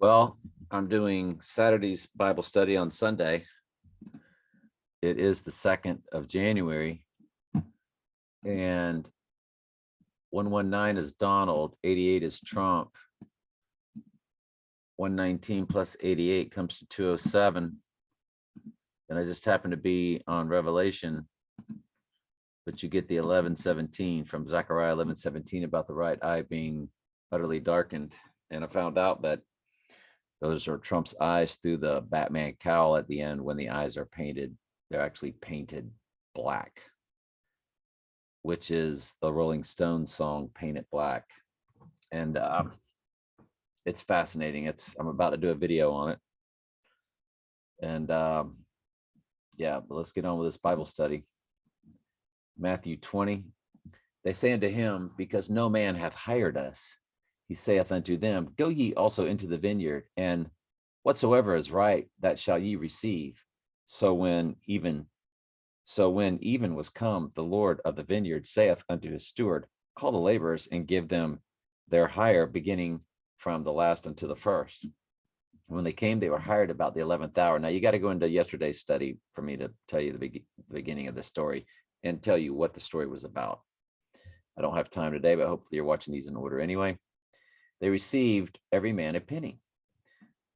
Well, I'm doing Saturday's Bible study on Sunday. It is the 2nd of January, and 119 is Donald, 88 is Trump. 119 plus 88 comes to 207. And I just happen to be on Revelation, but you get the 11:17 from Zechariah 11:17 about the right eye being utterly darkened. And I found out that those are Trump's eyes through the Batman cowl at the end. When the eyes are painted, they're actually painted black, which is the Rolling Stones song "Paint It Black." And it's fascinating. I'm about to do a video on it. And yeah, but let's get on with this Bible study. Matthew 20. They say unto him, because no man hath hired us. He saith unto them, go ye also into the vineyard, and whatsoever is right, that shall ye receive. So when even was come, the Lord of the vineyard saith unto his steward, call the laborers and give them their hire, beginning from the last unto the first. When they came, they were hired about the 11th hour. Now you got to go into yesterday's study for me to tell you the beginning of the story and tell you what the story was about. I don't have time today, but hopefully you're watching these in order anyway. They received every man a penny.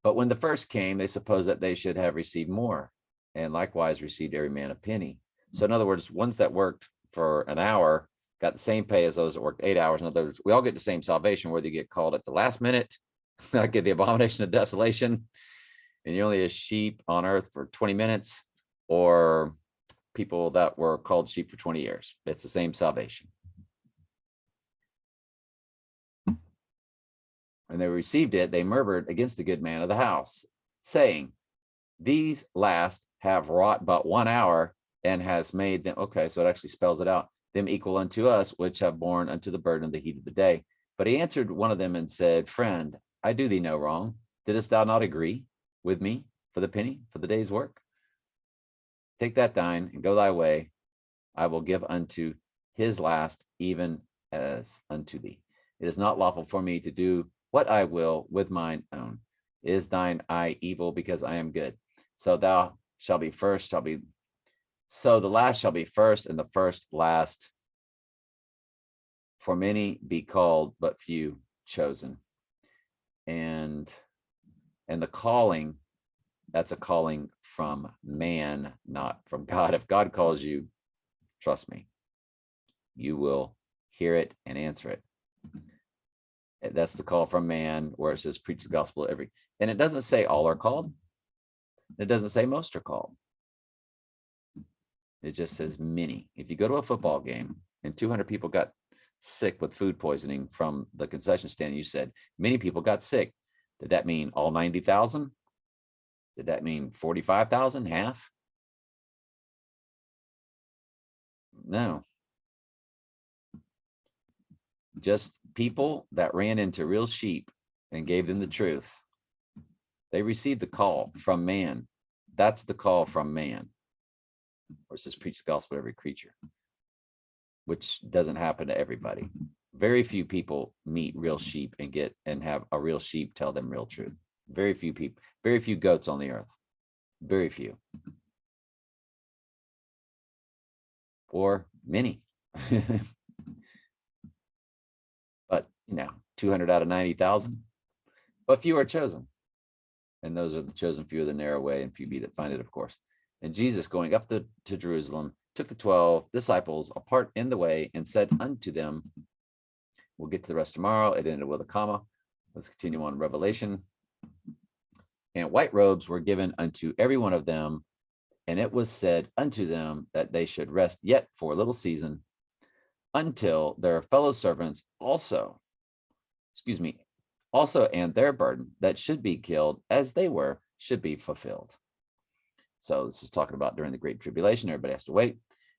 But when the first came, they supposed that they should have received more, and likewise received every man a penny. So in other words, ones that worked for an hour got the same pay as those that worked 8 hours. In other words, we all get the same salvation, whether you get called at the last minute, like at the abomination of desolation, and you're only a sheep on earth for 20 minutes, or people that were called sheep for 20 years. It's the same salvation. And they received it, they murmured against the good man of the house, saying, these last have wrought but 1 hour, and has made them, okay, so it actually spells it out, them equal unto us, which have borne unto the burden of the heat of the day. But he answered one of them and said, friend, I do thee no wrong. Didst thou not agree with me for the penny, for the day's work? Take that thine and go thy way. I will give unto his last, even as unto thee. It is not lawful for me to do what I will with mine own. Is thine eye evil because I am good? So thou shalt be first, so the last shall be first, and the first last. For many be called, but few chosen. And the calling, that's a calling from man, not from God. If God calls you, trust me, you will hear it and answer it. That's the call from man, where it says preach the gospel every, and it doesn't say all are called. It doesn't say most are called. It just says many. If you go to a football game and 200 people got sick with food poisoning from the concession stand, you said many people got sick. Did that mean all 90,000? Did that mean 45,000, half? No. Just people that ran into real sheep and gave them the truth. They received the call from man. That's the call from man. Or it says preach the gospel to every creature, which doesn't happen to everybody. Very few people meet real sheep and have a real sheep tell them real truth. Very few people, very few goats on the earth. Very few. Or many. But 200 out of 90,000. But few are chosen. And those are the chosen few of the narrow way, and few be that find it, of course. And Jesus, going up to Jerusalem, took the 12 disciples apart in the way and said unto them, we'll get to the rest tomorrow. It ended with a comma. Let's continue on Revelation. And white robes were given unto every one of them. And it was said unto them that they should rest yet for a little season, until their fellow servants also, and their burden that should be killed as they were, should be fulfilled. So this is talking about during the great tribulation, everybody has to wait.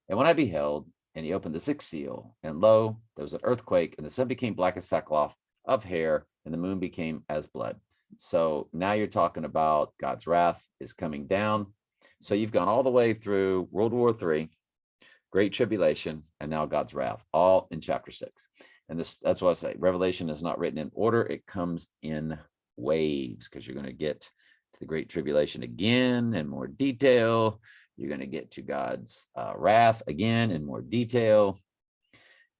And when I beheld, and he opened the 6th seal, and lo, there was an earthquake, and the sun became black as sackcloth of hair, and the moon became as blood. So now you're talking about God's wrath is coming down. So you've gone all the way through World War III, Great Tribulation, and now God's wrath, all in chapter 6. And that's what I say. Revelation is not written in order. It comes in waves, because you're going to get to the Great Tribulation again in more detail. You're going to get to God's wrath again in more detail.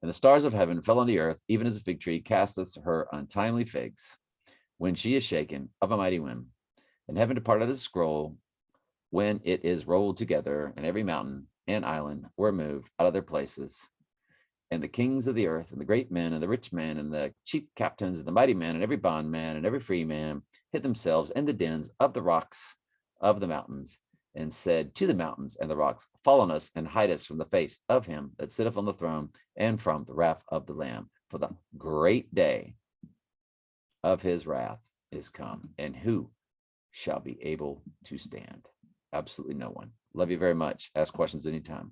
And the stars of heaven fell on the earth, even as a fig tree casteth her untimely figs, when she is shaken of a mighty wind. And heaven departed as a scroll, when it is rolled together, and every mountain and island were moved out of their places. And the kings of the earth, and the great men, and the rich men, and the chief captains, and the mighty men, and every bondman, and every free man, hid themselves in the dens of the rocks of the mountains, and said to the mountains and the rocks, fall on us, and hide us from the face of him that sitteth on the throne, and from the wrath of the Lamb. For the great day of his wrath is come, and who shall be able to stand? Absolutely no one. Love you very much. Ask questions anytime.